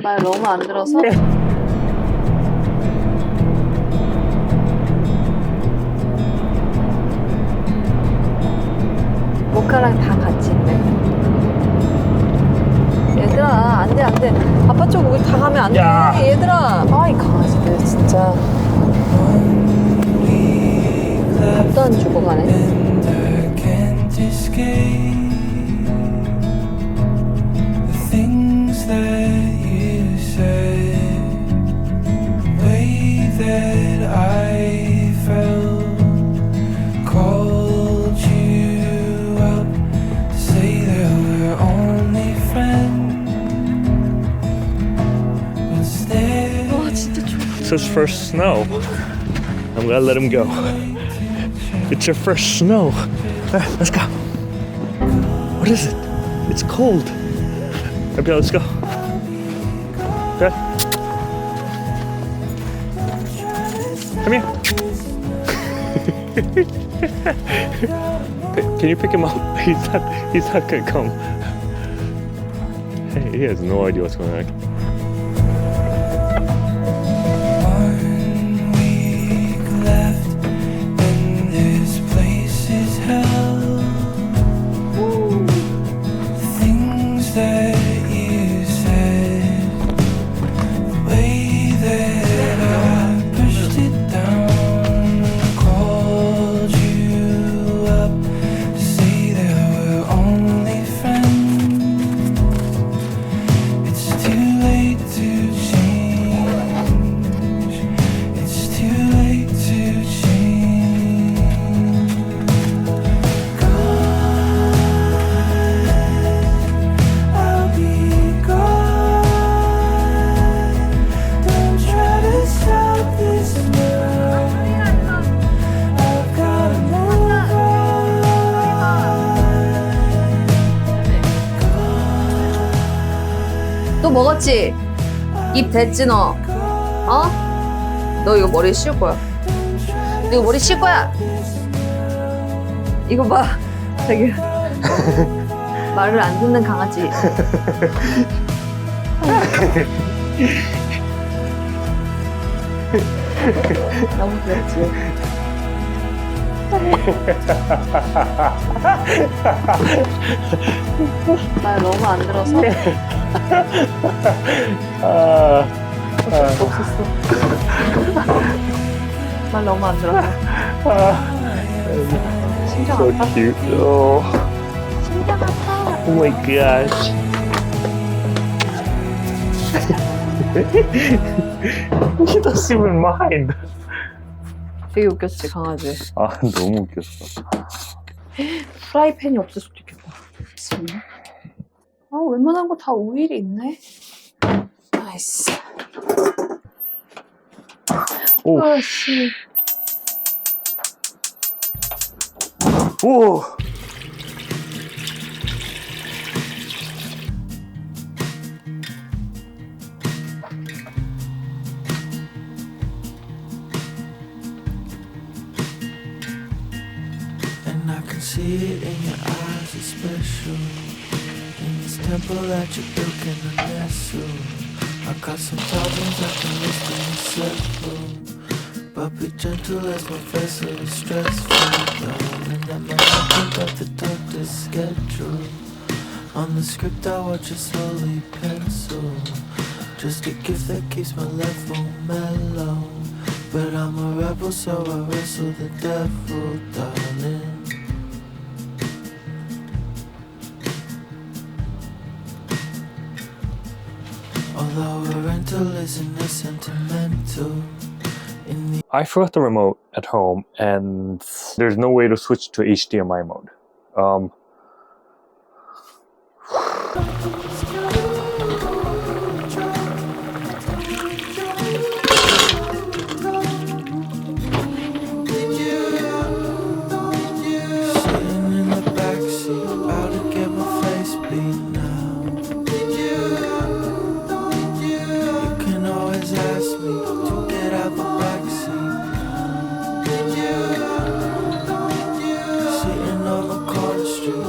말 너무 안 들어서? 모카랑 다 같이 있네. 얘들아, 안 돼, 안 돼. 아빠 쪽 우리 다 가면 안 돼. 야. 얘들아. 아, 이 강아지들 진짜. 밥도 안 주고 가네. It's his first snow. I'm gonna let him go. It's your first snow. Let's go. What is it? It's cold. Okay, let's go. Okay. Come here. Can you pick him up? He's not gonna come. Hey, he has no idea what's going on. 또 먹었지? 입 됐지 너? 어? 너 이거 머리 씌울 거야. 너 이거 머리 씌울 거야. 이거 봐. 자기 말을 안 듣는 강아지. 너무 귀엽지? 말 너무 안 들어서? 없었어. 말 너무 안 들어서. 심장 So 아파? cute. Oh, 심장 아파. oh my gosh. He doesn't even mind. 되게 웃겼지 강아지. 아, 너무 웃겼어. 프라이팬이 없을 수도 있겠다. 아, 웬만한 거 다 오일이 있네. 나이스. 오, 아씨. 오. And I can see it in your eyes, it's special. In this temple that you built in a nestle. I got some problems I can list in several. But be gentle as my vessel is stressful. Darling, I might not think of the doctor's schedule. On the script I watch it slowly pencil. Just a gift that keeps my level mellow. But I'm a rebel, so I wrestle the devil, darling. Although a rental isn't as sentimental. In the I forgot the remote at home, and there's no way to switch to HDMI mode. Sitting in the backseat, about to get my face beat now. You can always ask me to get out the backseat. Sitting on the corner street,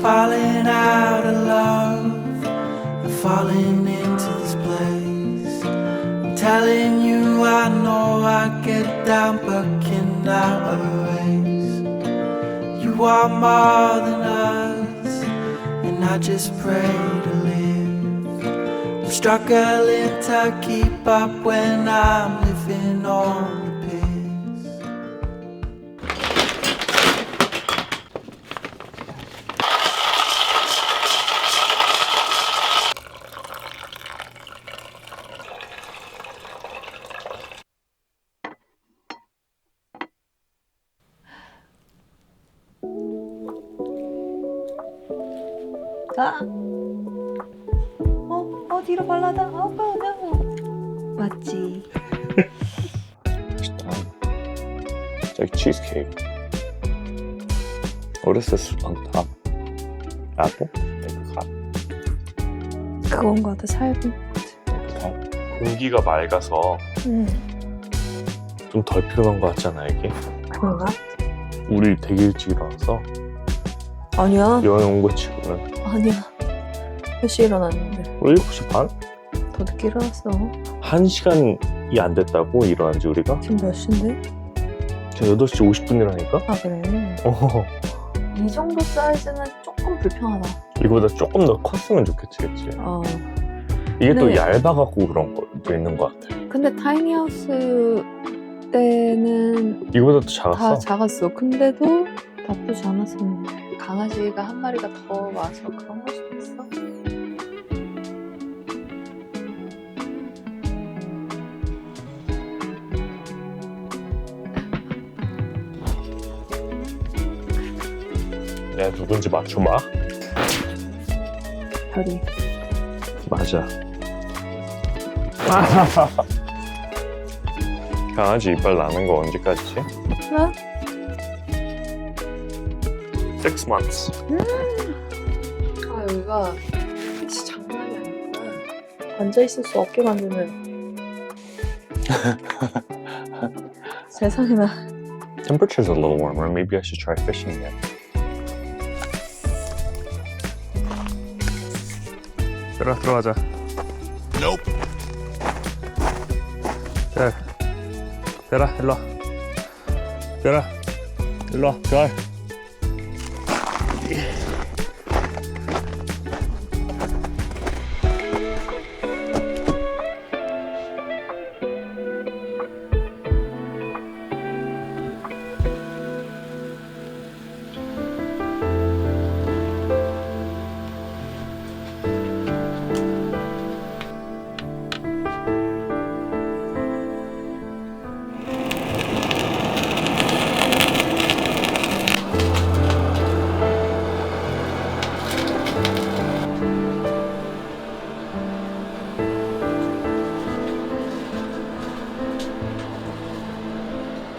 Falling out of love, I'm falling into this place. I'm telling you, I know I get down, but can I erase? You are more than us, and I just pray to live. I'm struggling to keep up when I'm living on the piss. 가. 뒤로 발라다. 맞지. It's like cheesecake. What is this on top? Apple? Apricot. 그건 것 같아. 살구. 공기가 맑아서 좀 덜 피곤한 것 같잖아 이게. 그런가? 우리 되게 일찍 일어나서 아니야. 여행 온 거 치고는 아니야. 몇 시에 일어났는데? 우리 7시 반? 더 늦게 일어났어. 1시간이 안 됐다고 일어난 지 우리가? 지금 몇 시인데? 지금 8시 50분이라니까? 아 그래? 어. 이 정도 사이즈는 조금 불편하다. 이거보다 조금 더 컸으면 좋겠지, 그치? 이게 또 네. 얇아갖고 그런 것도 있는 것 같아. 근데 타이니하우스 때는 이거보다 더 작았어? 다 작았어. 근데도 나쁘지 않았어. 강아지가 한 마리가 더 와서 그런 걸 수도 있어. 내가 누군지 맞춰봐. 별이. 맞아. 강아지 이빨 나는 거 언제까지지? 나? 6 months. 아 여기가 진짜 장난이 아니구나. 앉아있을 수 없게 만드는. 세상에나. Temperature's a little warmer. Maybe I should try fishing again. 들어가자. Nope. 별아, 일로 와. 별아, 일로 와. 별.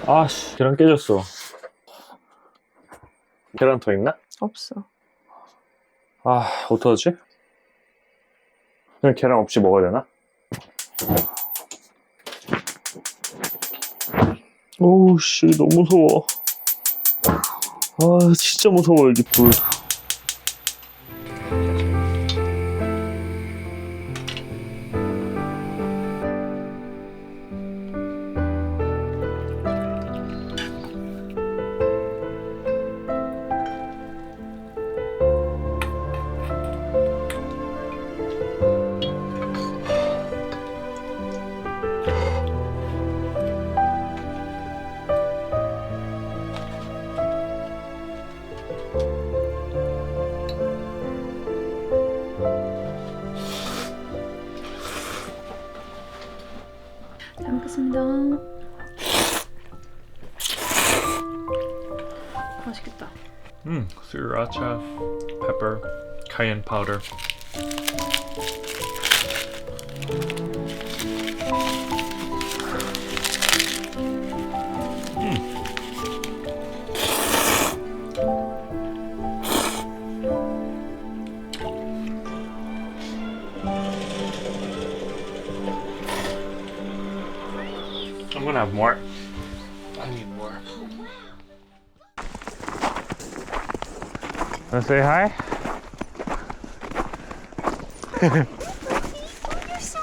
아씨, 계란 깨졌어. 계란 더 있나? 없어. 아, 어떡하지? 그냥 계란 없이 먹어야 되나? 오우 씨, 너무 무서워. 아, 진짜 무서워 여기 불. 잘 먹겠습니다. 맛있겠다. Sriracha, pepper, cayenne powder. have more. I need more. Wanna say hi? You're so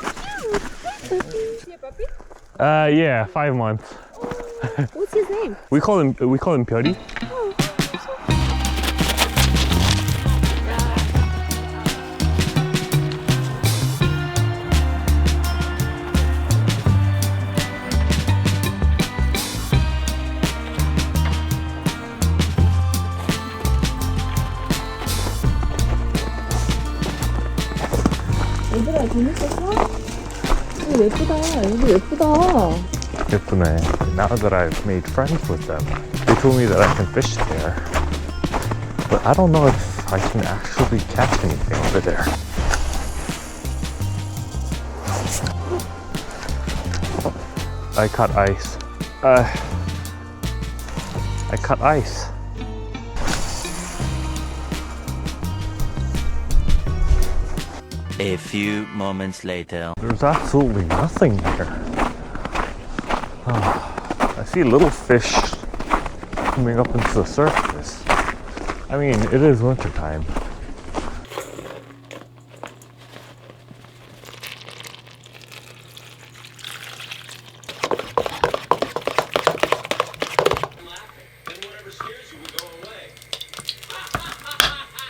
cute. Yeah, 5 months. What's his name? We call him 별이. 얘들아 재밌었어? 이거 예쁘다. 여기 예쁘다. 예쁘네. Now that I've made friends with them, they told me that I can fish there. But I don't know if I can actually catch anything over there. I caught ice. I caught ice. A few moments later. There's absolutely nothing here. I see little fish coming up into the surface. I mean, it is wintertime.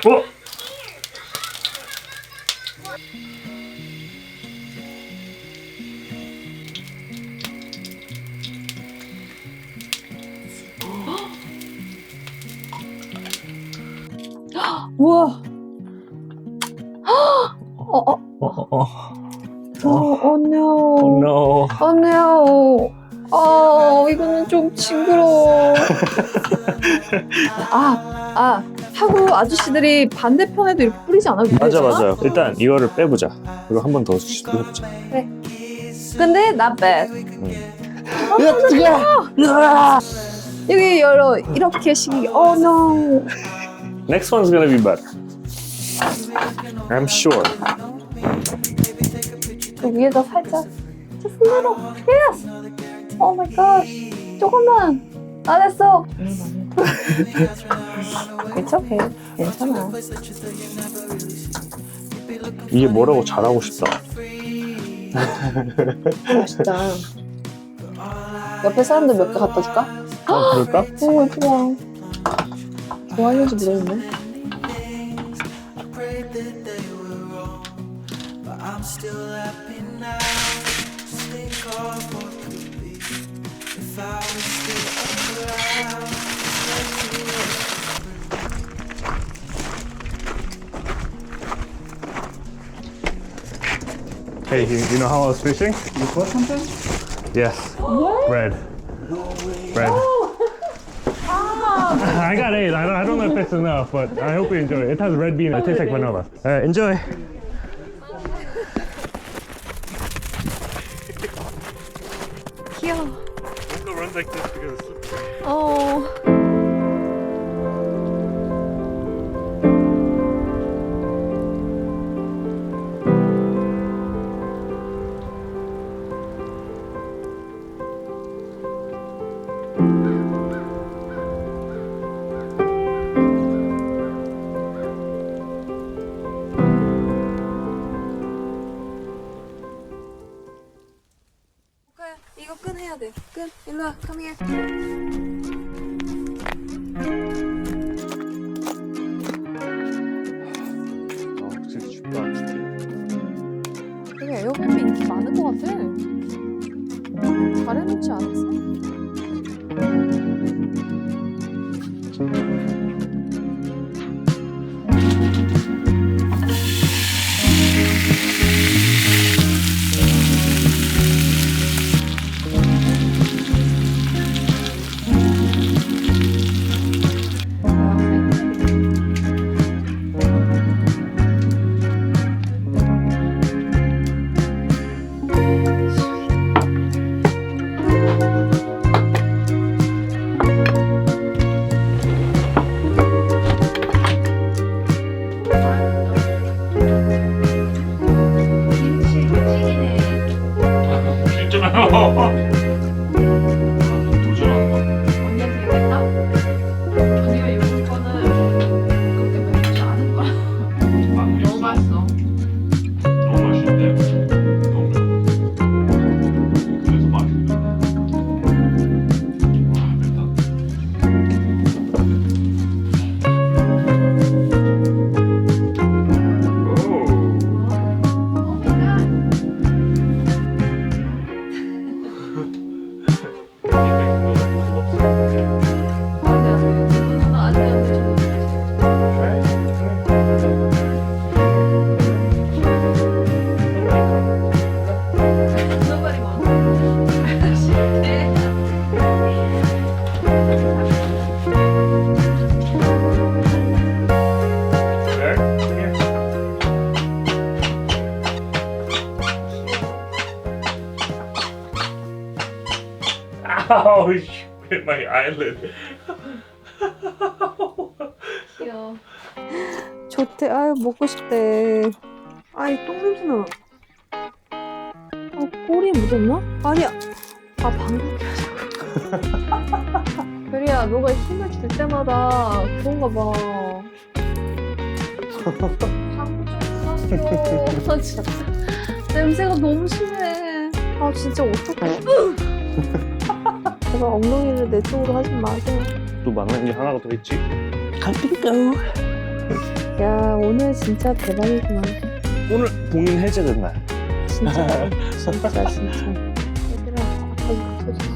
Oh! 우와. Oh no. Oh no. Oh no. 이거는 좀 징그러워. 하고 아저씨들이 반대편에도 이렇게 뿌리지 않아도 되잖아? 일단 이거를 빼보자. 이거 한 번 더 해보자. 그래. 근데 not bad. 여기 열어. 이렇게 시기. Oh no. Next one's gonna be better. I'm sure. 그 위에다 살짝. Just a little. Yes. Oh my gosh. 조금만. 안 했어. It's okay. 괜찮아. 이게 뭐라고 잘하고 싶다. 맛있다. 옆에 사람들 몇 개 갖다 줄까? 그럴까? 너무 예쁘다. 좋아하는지 모르겠네. Hey, you know how I was fishing? You caught something? Yes. What? Red. Red. I got 8. I don't know if it's enough, but I hope you enjoy it. It has red bean. It tastes like vanilla. Enjoy. 귀여워. It runs like this because it's slippery. 어. 이거 끈 해야 돼. 끈. 일로 와. Come here. 진짜 쉽다, 진짜. 되게 에어컨이 인기 많은 것 같아. 잘해놓지 않았어? Oh, you hit my eyelid. 귀여워. 좋대. 아유, 먹고 싶대. 아이, 똥 냄새나. 꼬리에 묻었나? 아니야. 아, 방귀 뀌어가지고. 별이야, 너가 힘을 줄 때마다 그런가 봐. 아, 진짜. 냄새가 너무 심해. 아, 진짜 어떡해. 제발 엉덩이를 내 쪽으로 하지 마세요. 또 만난 게 하나가 더 있지? 야, 오늘 진짜 대박이구나. 오늘 봉인 해제된 날. 진짜. 얘들아, 아빠가 붙여줬어.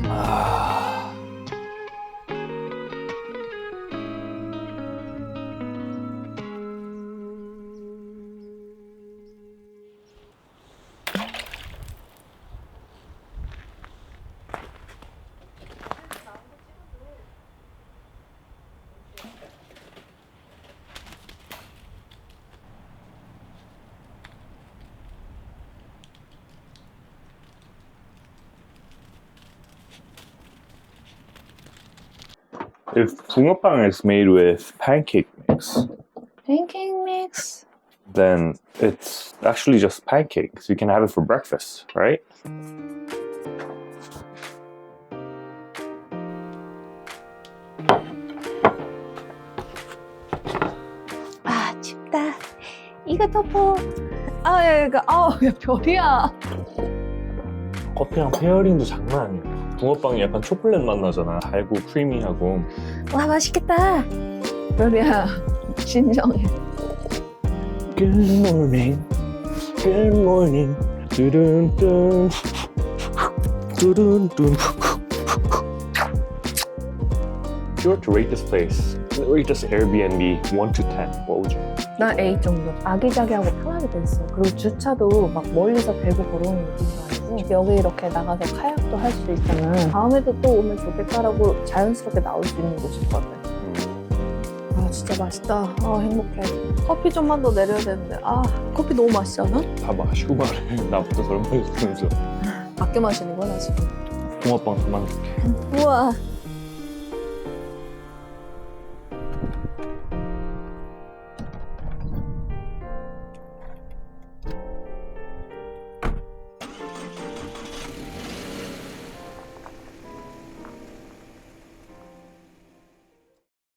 If 붕어빵 is made with pancake mix, 팬케이크 믹스. then it's actually just pancakes. You can have it for breakfast, right? 아, 춥다. 이거 덮어. 아, 야, 이거, 야, 별이야. 커피랑 페어링도 장난 아니야. 붕어빵이 약간 초콜릿 맛 나잖아. 달고 크리미하고. 와, 맛있겠다. 별이야, 진정해. Good morning, good morning. 두둔둔, 두둔둔. If you were to rate this place, rate this Airbnb 1 to 10, what would you? 나 A 정도. 아기자기하고 편하게 돼 있어. 그리고 주차도 막 멀리서 배고 걸어오는 느낌도 아니고 여기 이렇게 나가서 카약도 할 수 있잖아. 다음에도 또 오면 좋겠다라고 자연스럽게 나올 수 있는 곳일 것 같아. 아, 진짜 맛있다. 아, 행복해. 커피 좀만 더 내려야 되는데. 아, 커피 너무 맛있지 않아? 다 마시고 말해. 나부터 저런 말 시키면서. 아껴 마시는 거야, 나 지금. 붕어빵 그만 줄게. 우와.